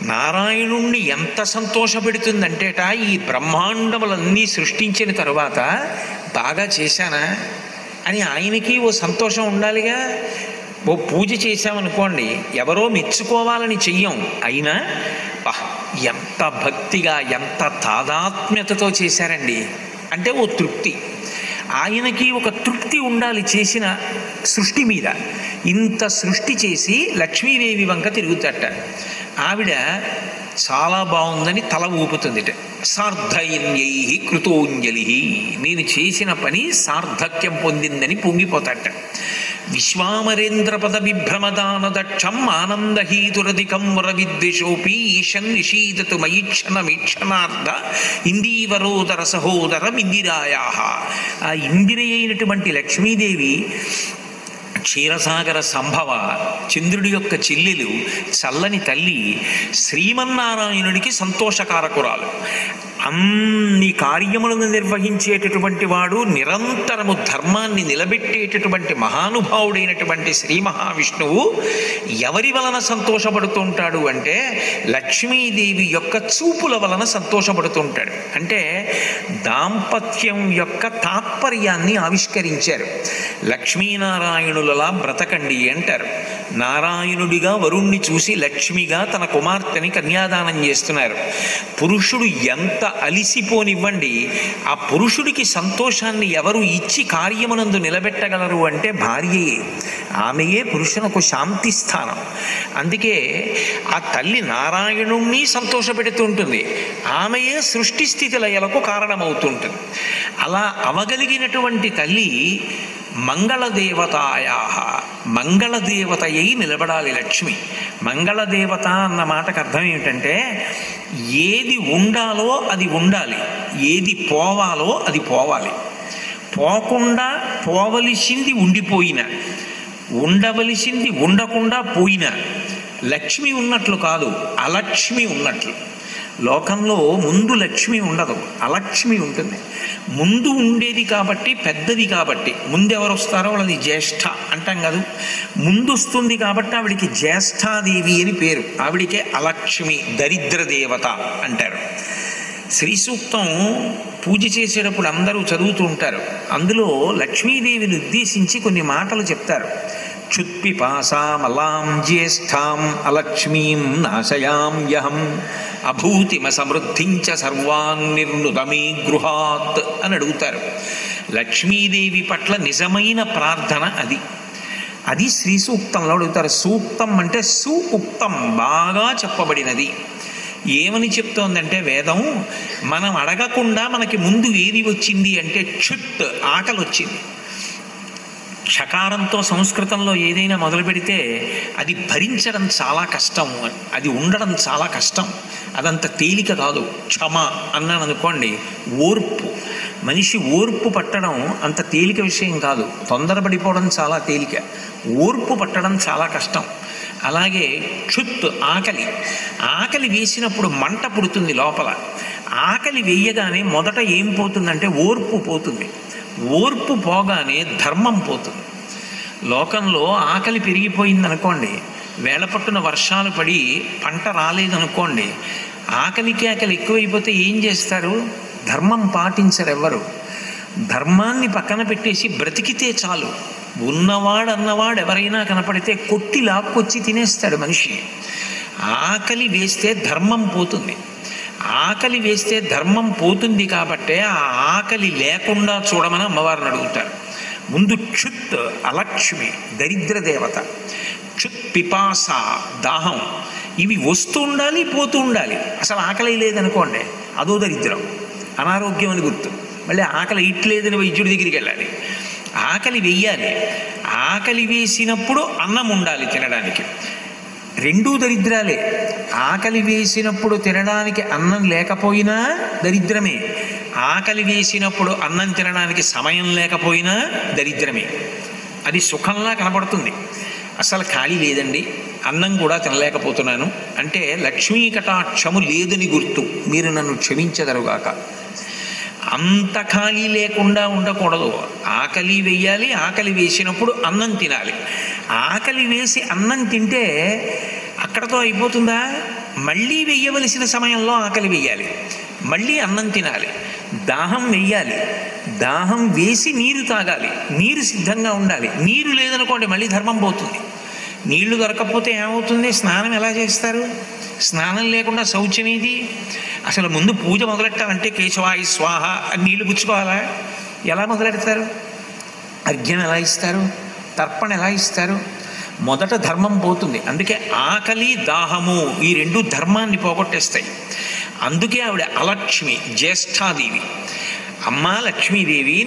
నారాయణుణ్ణి ఎంత సంతోషపెడుతుందంటేట, ఈ బ్రహ్మాండములన్నీ సృష్టించిన తరువాత బాగా చేశానా అని ఆయనకి ఓ సంతోషం ఉండాలిగా. ఓ పూజ చేశామనుకోండి, ఎవరో మెచ్చుకోవాలని చెయ్యం, అయినా ఎంత భక్తిగా ఎంత తాదాత్మ్యతతో చేశారండి అంటే ఓ తృప్తి. ఆయనకి ఒక తృప్తి ఉండాలి చేసిన సృష్టి మీద. ఇంత సృష్టి చేసి లక్ష్మీదేవి వంక తిరుగుతట. ఆవిడ చాలా బాగుందని తల ఊపుతుందిట. సార్థైన్యై కృతోంజలి, నేను చేసిన పని సార్థక్యం పొందిందని పొంగిపోతాట. విశ్వామరేంద్రపద విభ్రమదాన దక్షం ఆనందహీతురధికం వరవిద్విషోపి ఈశన్ నిషీదతు మయిక్షణమీక్షణార్థ ఇందీవరోదర సహోదరం ఇందిరాయా. ఆ ఇందిర అయినటువంటి లక్ష్మీదేవి క్షీరసాగర సంభవ, చంద్రుడి యొక్క చెల్లెలు, చల్లని తల్లి, శ్రీమన్నారాయణుడికి సంతోషకారకురాలు. అన్ని కార్యములను నిర్వహించేటటువంటి వాడు, నిరంతరము ధర్మాన్ని నిలబెట్టేటటువంటి మహానుభావుడైనటువంటి శ్రీ మహావిష్ణువు ఎవరి వలన సంతోషపడుతుంటాడు అంటే లక్ష్మీదేవి యొక్క చూపుల వలన సంతోషపడుతుంటాడు. అంటే దాంపత్యం యొక్క తాత్పర్యాన్ని ఆవిష్కరించారు. లక్ష్మీనారాయణులలా బ్రతకండి అంటారు. నారాయణుడిగా వరుణ్ణి చూసి లక్ష్మిగా తన కుమార్తెని కన్యాదానం చేస్తున్నారు. పురుషుడు ఎంత అలిసిపోనివ్వండి, ఆ పురుషుడికి సంతోషాన్ని ఎవరు ఇచ్చి కార్యమునందు నిలబెట్టగలరు అంటే భార్యయే. ఆమెయే పురుషునకు శాంతి స్థానం. అందుకే ఆ తల్లి నారాయణుణ్ణి సంతోషపెడుతుంటుంది, ఆమెయే సృష్టి స్థితి లయలకు కారణమవుతుంటుంది. అలా అవగలిగినటువంటి తల్లి మంగళదేవతాయా, మంగళదేవతయ్యి నిలబడాలి లక్ష్మి. మంగళదేవత అన్న మాటకు అర్థం ఏమిటంటే ఏది ఉండాలో అది ఉండాలి, ఏది పోవాలో అది పోవాలి. పోకుండా పోవలసింది ఉండిపోయిన, ఉండవలసింది ఉండకుండా పోయిన లక్ష్మి ఉన్నట్లు కాదు, అలక్ష్మి ఉన్నట్లు. లోకంలో ముందు లక్ష్మి ఉండదు, అలక్ష్మి ఉంటుంది. ముందు ఉండేది కాబట్టి, పెద్దది కాబట్టి, ముందెవరు వస్తారో వాళ్ళది జ్యేష్ఠ అంటాం కాదు. ముందు వస్తుంది కాబట్టి ఆవిడికి జ్యేష్ఠాదేవి అని పేరు. ఆవిడికే అలక్ష్మి, దరిద్ర దేవత అంటారు. శ్రీ సూక్తం పూజ చేసేటప్పుడు అందరూ చదువుతూ ఉంటారు. అందులో లక్ష్మీదేవిని ఉద్దేశించి కొన్ని మాటలు చెప్తారు. క్షుత్పిపాసామలాం జ్యేష్ఠాం అలక్ష్మీం నాశయామ్యహం అభూతిమ సమృద్ధించ సర్వాన్ నిర్నుదమీ గృహాత్ అని అడుగుతారు. లక్ష్మీదేవి పట్ల నిజమైన ప్రార్థన అది. అది శ్రీ సూక్తంలో అడుగుతారు. సూక్తం అంటే సుఉక్తం, బాగా చెప్పబడినది. ఏమని చెప్తోందంటే వేదం, మనం అడగకుండా మనకి ముందు ఏది వచ్చింది అంటే క్షుత్, ఆకలి వచ్చింది. షకారంతో సంస్కృతంలో ఏదైనా మొదలు పెడితే అది భరించడం చాలా కష్టం, అది ఉండడం చాలా కష్టం, అదంత తేలిక కాదు. క్షమ అన్నాను అనుకోండి, ఓర్పు. మనిషి ఓర్పు పట్టడం అంత తేలిక విషయం కాదు. తొందరపడిపోవడం చాలా తేలిక, ఓర్పు పట్టడం చాలా కష్టం. అలాగే క్షుత్, ఆకలి. ఆకలి వేసినప్పుడు మంట పుడుతుంది లోపల. ఆకలి వేయగానే మొదట ఏం పోతుందంటే ఓర్పు పోతుంది. ఓర్పు పోగానే ధర్మం పోతుంది. లోకంలో ఆకలి పెరిగిపోయిందనుకోండి, వేళపట్టున వర్షాలు పడి పంట రాలేదనుకోండి, ఆకలికి ఎక్కువైపోతే ఏం చేస్తారు? ధర్మం పాటించరు ఎవ్వరు. ధర్మాన్ని పక్కన పెట్టేసి బ్రతికితే చాలు. ఉన్నవాడన్నవాడు ఎవరైనా కనపడితే కొట్టి లాక్కొచ్చి తినేస్తాడు మనిషి. ఆకలి వేస్తే ధర్మం పోతుంది. ఆకలి వేస్తే ధర్మం పోతుంది కాబట్టే ఆ ఆకలి లేకుండా చూడమని అమ్మవారిని అడుగుతారు. ముందు క్షుత్, అలక్ష్మి, దరిద్ర దేవత. క్షుత్, పిపాస, దాహం, ఇవి వస్తూ ఉండాలి, పోతూ ఉండాలి. అసలు ఆకలి లేదనుకోండి, అదో దరిద్రం, అనారోగ్యం అని గుర్తు. మళ్ళీ ఆకలి ఇట్లేదని వైద్యుడి దగ్గరికి వెళ్ళాలి. ఆకలి వెయ్యాలి. ఆకలి వేసినప్పుడు అన్నం ఉండాలి తినడానికి. రెండూ దరిద్రాలే. ఆకలి వేసినప్పుడు తినడానికి అన్నం లేకపోయినా దరిద్రమే. ఆకలి వేసినప్పుడు అన్నం తినడానికి సమయం లేకపోయినా దరిద్రమే. అది సుఖంలా కనపడుతుంది, అసలు ఖాళీ లేదండి, అన్నం కూడా తినలేకపోతున్నాను అంటే లక్ష్మీ కటాక్షము లేదని గుర్తు. మీరు నన్ను క్షమించదరుగాక. అంత ఖాళీ లేకుండా ఉండకూడదు. ఆకలి వేయాలి, ఆకలి వేసినప్పుడు అన్నం తినాలి. ఆకలి వేసి అన్నం తింటే అక్కడతో అయిపోతుందా? మళ్ళీ వెయ్యవలసిన సమయంలో ఆకలి వెయ్యాలి, మళ్ళీ అన్నం తినాలి, దాహం వెయ్యాలి, దాహం వేసి నీరు తాగాలి, నీరు సిద్ధంగా ఉండాలి. నీరు లేదనుకోండి మళ్ళీ ధర్మం పోతుంది. నీళ్లు దొరకకపోతే ఏమవుతుంది? స్నానం ఎలా చేస్తారు? స్నానం లేకుండా శౌచం ఏది? అసలు ముందు పూజ మొదలెట్టాలంటే కేశవాయ స్వాహ అని నీళ్లు పుచ్చుకోవాలా? ఎలా మొదలెడతారు? అర్ఘ్యం ఎలా ఇస్తారు? తర్పణ ఎలా ఇస్తారు? మొదట ధర్మం పోతుంది. అందుకే ఆకలి దాహము ఈ రెండు ధర్మాన్ని పోగొట్టేస్తాయి. అందుకే ఆవిడ అలక్ష్మి, జ్యేష్ఠాదేవి. అమ్మా లక్ష్మీదేవి